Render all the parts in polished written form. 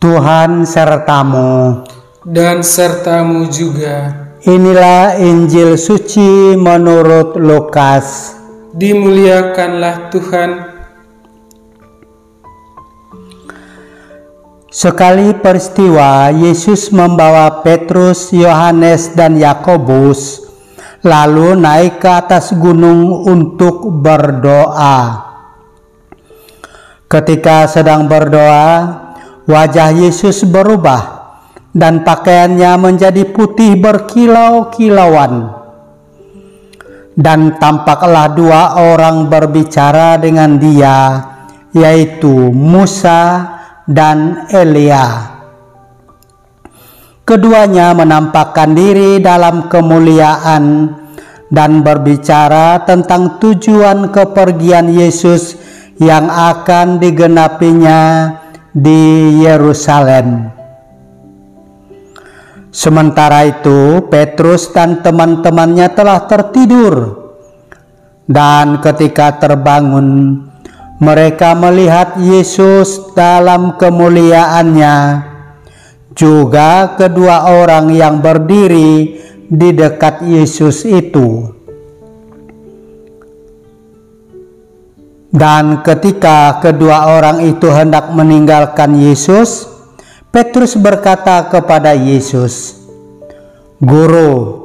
Tuhan sertamu. Dan sertamu juga. Inilah Injil suci menurut Lukas. Dimuliakanlah Tuhan. Sekali peristiwa, Yesus membawa Petrus, Yohanes, dan Yakobus, lalu naik ke atas gunung untuk berdoa. Ketika sedang berdoa, wajah Yesus berubah dan pakaiannya menjadi putih berkilau-kilauan. Dan tampaklah dua orang berbicara dengan dia, yaitu Musa dan Elia. Keduanya menampakkan diri dalam kemuliaan dan berbicara tentang tujuan kepergian Yesus yang akan digenapinya di Yerusalem. Sementara itu, Petrus dan teman-temannya telah tertidur, dan ketika terbangun, mereka melihat Yesus dalam kemuliaannya, juga kedua orang yang berdiri di dekat Yesus itu. Dan ketika kedua orang itu hendak meninggalkan Yesus, Petrus berkata kepada Yesus, "Guru,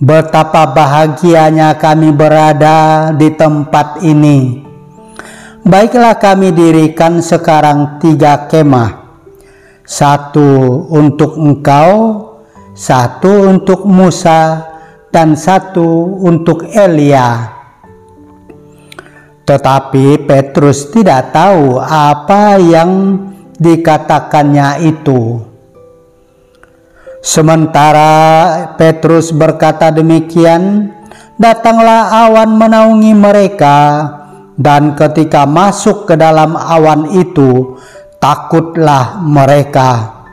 betapa bahagianya kami berada di tempat ini. Baiklah, kami dirikan sekarang 3 kemah, 1 untuk engkau, 1 untuk Musa, dan 1 untuk Elia." Tetapi Petrus tidak tahu apa yang dikatakannya itu. Sementara Petrus berkata demikian, datanglah awan menaungi mereka, dan ketika masuk ke dalam awan itu, takutlah mereka.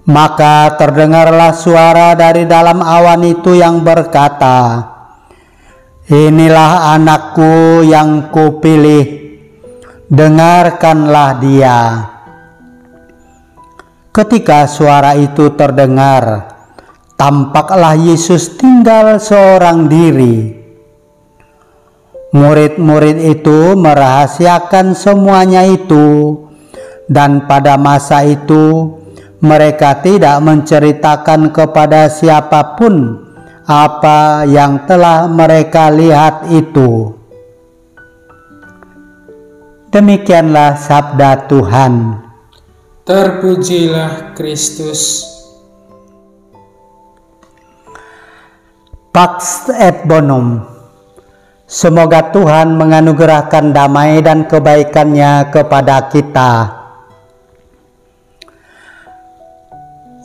Maka terdengarlah suara dari dalam awan itu yang berkata, "Inilah anakku yang kupilih, dengarkanlah dia." Ketika suara itu terdengar, tampaklah Yesus tinggal seorang diri. Murid-murid itu merahasiakan semuanya itu, dan pada masa itu mereka tidak menceritakan kepada siapapun apa yang telah mereka lihat itu. Demikianlah sabda Tuhan. Terpujilah Kristus. Pax et Bonum. Semoga Tuhan menganugerahkan damai dan kebaikannya kepada kita.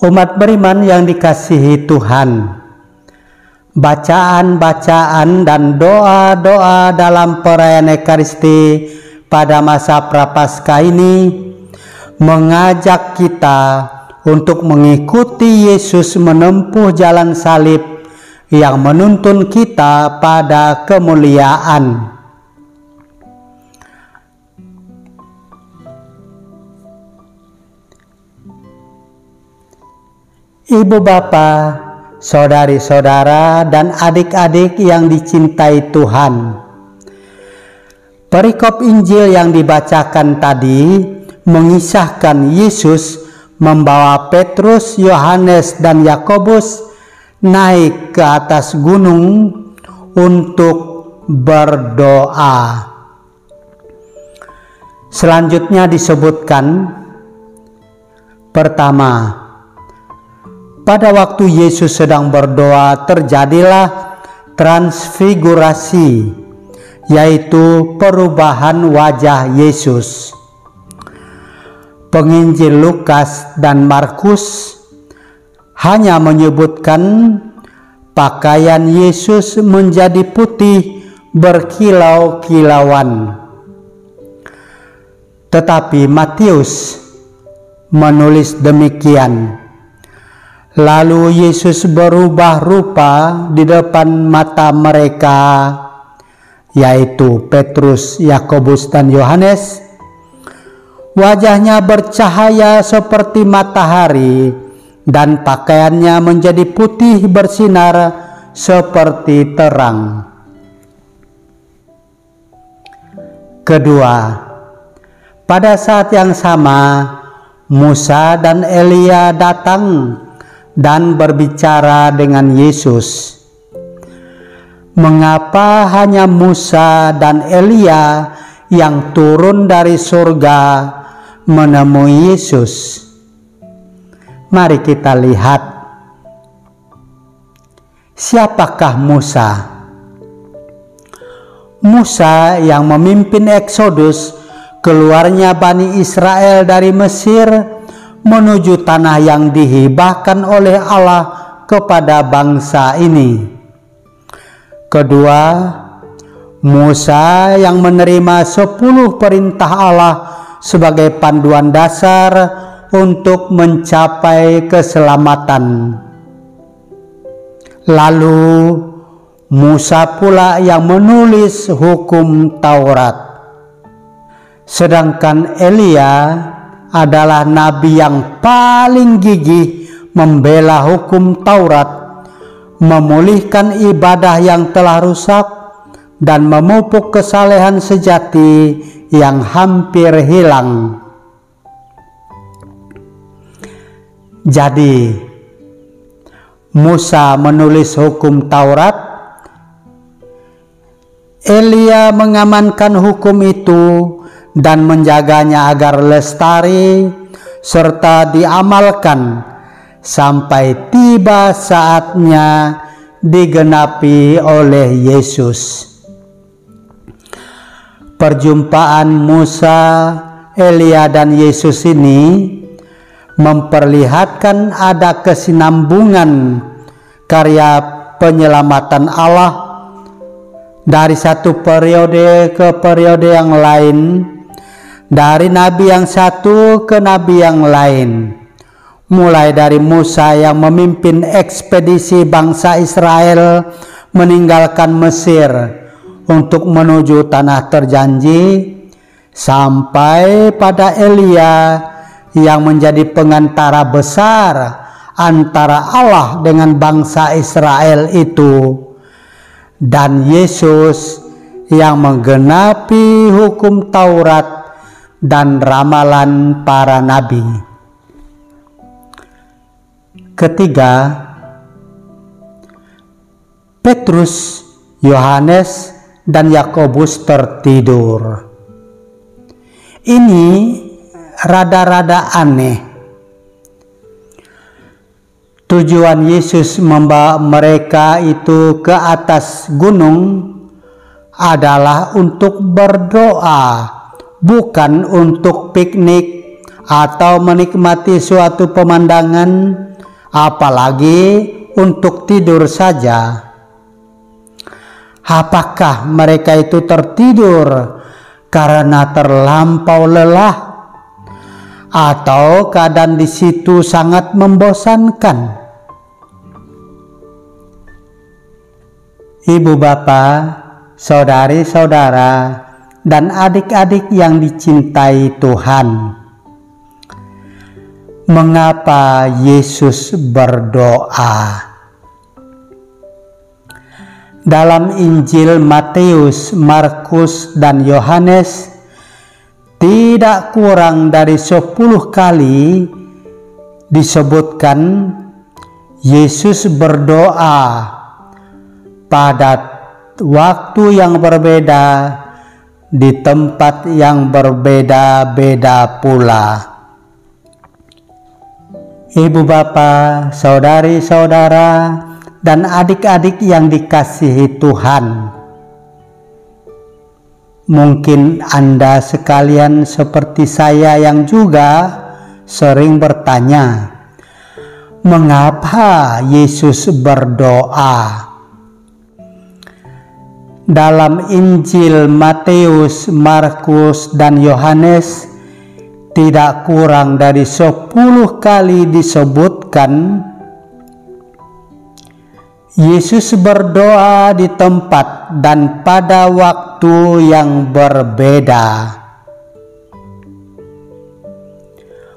Umat beriman yang dikasihi Tuhan, bacaan-bacaan dan doa-doa dalam perayaan Ekaristi pada masa Prapaskah ini mengajak kita untuk mengikuti Yesus menempuh jalan salib yang menuntun kita pada kemuliaan. Ibu bapa, saudari-saudara, dan adik-adik yang dicintai Tuhan, perikop Injil yang dibacakan tadi mengisahkan Yesus membawa Petrus, Yohanes, dan Yakobus naik ke atas gunung untuk berdoa. Selanjutnya disebutkan, pertama, pada waktu Yesus sedang berdoa terjadilah transfigurasi, yaitu perubahan wajah Yesus. Penginjil Lukas dan Markus hanya menyebutkan pakaian Yesus menjadi putih berkilau-kilauan. Tetapi Matius menulis demikian, "Lalu Yesus berubah rupa di depan mata mereka," yaitu Petrus, Yakobus, dan Yohanes, Wajahnya bercahaya seperti matahari, dan pakaiannya menjadi putih bersinar seperti terang. Kedua, pada saat yang sama, Musa dan Elia datang dan berbicara dengan Yesus. Mengapa hanya Musa dan Elia yang turun dari surga menemui Yesus? Mari kita lihat. Siapakah Musa? Musa yang memimpin Eksodus, keluarnya Bani Israel dari Mesir menuju tanah yang dihibahkan oleh Allah kepada bangsa ini. Kedua, Musa yang menerima 10 perintah Allah sebagai panduan dasar untuk mencapai keselamatan. Lalu Musa pula yang menulis hukum Taurat. Sedangkan Elia adalah nabi yang paling gigih membela hukum Taurat, memulihkan ibadah yang telah rusak, dan memupuk kesalehan sejati yang hampir hilang. Jadi, Musa menulis hukum Taurat, Elia mengamankan hukum itu dan menjaganya agar lestari serta diamalkan sampai tiba saatnya digenapi oleh Yesus. Perjumpaan Musa, Elia dan Yesus ini memperlihatkan ada kesinambungan karya penyelamatan Allah dari satu periode ke periode yang lain, dari nabi yang satu ke nabi yang lain. Mulai dari Musa yang memimpin ekspedisi bangsa Israel meninggalkan Mesir untuk menuju tanah terjanji, sampai pada Elia yang menjadi pengantara besar antara Allah dengan bangsa Israel itu, dan Yesus yang menggenapi hukum Taurat dan ramalan para nabi. Ketiga, Petrus, Yohanes, dan Yakobus tertidur. Ini rada-rada aneh. Tujuan Yesus membawa mereka itu ke atas gunung adalah untuk berdoa, bukan untuk piknik atau menikmati suatu pemandangan, apalagi untuk tidur saja. Apakah mereka itu tertidur karena terlampau lelah, atau keadaan di situ sangat membosankan? Ibu bapak, saudari-saudara, dan adik-adik yang dicintai Tuhan, mengapa Yesus berdoa? Dalam Injil Matius, Markus, dan Yohanes, tidak kurang dari 10 kali disebutkan Yesus berdoa pada waktu yang berbeda, di tempat yang berbeda-beda pula. Ibu bapak, saudari-saudara, dan adik-adik yang dikasihi Tuhan, mungkin Anda sekalian seperti saya yang juga sering bertanya, mengapa Yesus berdoa? Dalam Injil Matius, Markus, dan Yohanes, tidak kurang dari 10 kali disebutkan Yesus berdoa di tempat dan pada waktu yang berbeda.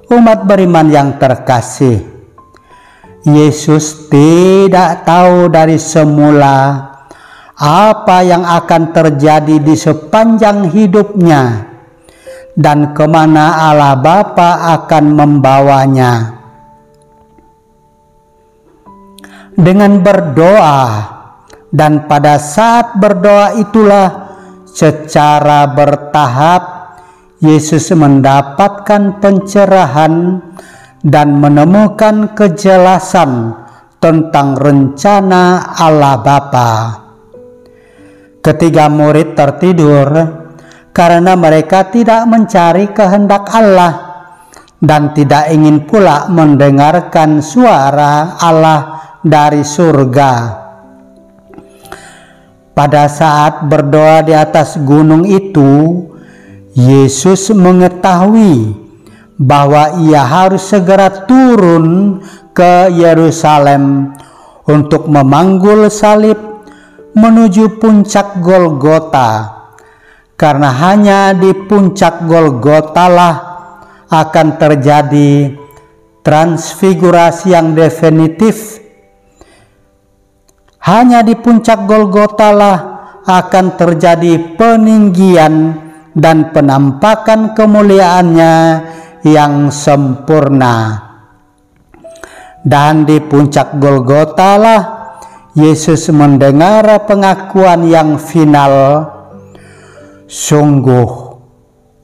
Umat beriman yang terkasih, Yesus tidak tahu dari semula apa yang akan terjadi di sepanjang hidupnya dan kemana Allah Bapa akan membawanya. Dengan berdoa, dan pada saat berdoa itulah secara bertahap Yesus mendapatkan pencerahan dan menemukan kejelasan tentang rencana Allah Bapa. Ketiga murid tertidur karena mereka tidak mencari kehendak Allah dan tidak ingin pula mendengarkan suara Allah dari surga. Pada saat berdoa di atas gunung itu, Yesus mengetahui bahwa ia harus segera turun ke Yerusalem untuk memanggul salib menuju puncak Golgota, karena hanya di puncak Golgota lah akan terjadi transfigurasi yang definitif. Hanya di puncak Golgota lah akan terjadi peninggian dan penampakan kemuliaannya yang sempurna. Dan di puncak Golgota lah Yesus mendengar pengakuan yang final, sungguh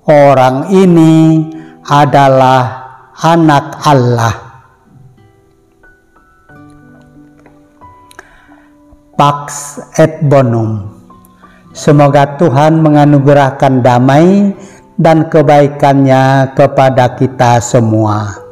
orang ini adalah anak Allah. Pax et Bonum. Semoga Tuhan menganugerahkan damai dan kebaikannya kepada kita semua.